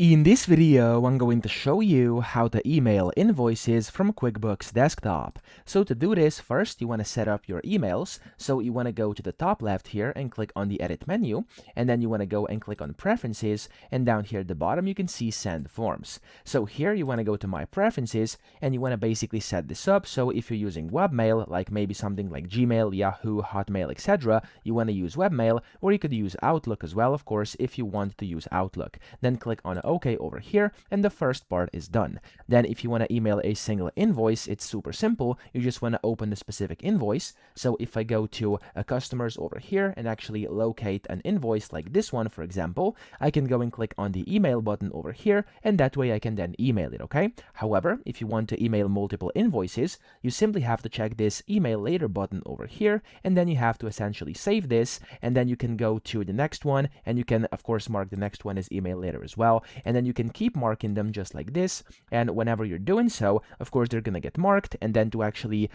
In this video, I'm going to show you how to email invoices from QuickBooks Desktop. So to do this, first you want to set up your emails. So you want to go to the top left here and click on the Edit menu, and then you want to go and click on Preferences, and down here at the bottom you can see Send Forms. So here you want to go to My Preferences, and you want to basically set this up. So if you're using webmail, like maybe something like Gmail, Yahoo, Hotmail, etc., you want to use webmail, or you could use Outlook as well, of course, if you want to use Outlook. Then click on OK over here, and the first part is done. Then if you want to email a single invoice, it's super simple. You just want to open the specific invoice. So if I go to customers over here and actually locate an invoice like this one, for example, I can go and click on the email button over here, and that way I can then email it, okay? However, if you want to email multiple invoices, you simply have to check this email later button over here, and then you have to essentially save this, and then you can go to the next one, and you can of course mark the next one as email later as well, and then you can keep marking them just like this, and whenever you're doing so, of course they're gonna get marked. And then to actually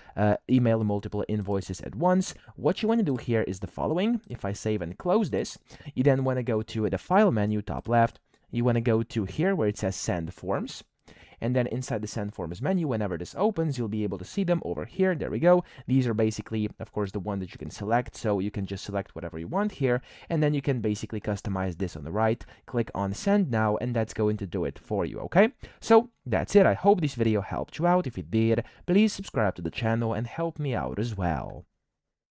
email multiple invoices at once, what you want to do here is the following. If I save and close this, you then want to go to the file menu, top left. You want to go to here where it says Send Forms, and then inside the Send Forms menu, whenever this opens, you'll be able to see them over here. There we go. These are basically, of course, the one that you can select, so you can just select whatever you want here, and then you can basically customize this on the right. Click on Send Now, and that's going to do it for you, okay? So that's it. I hope this video helped you out. If it did, please subscribe to the channel and help me out as well.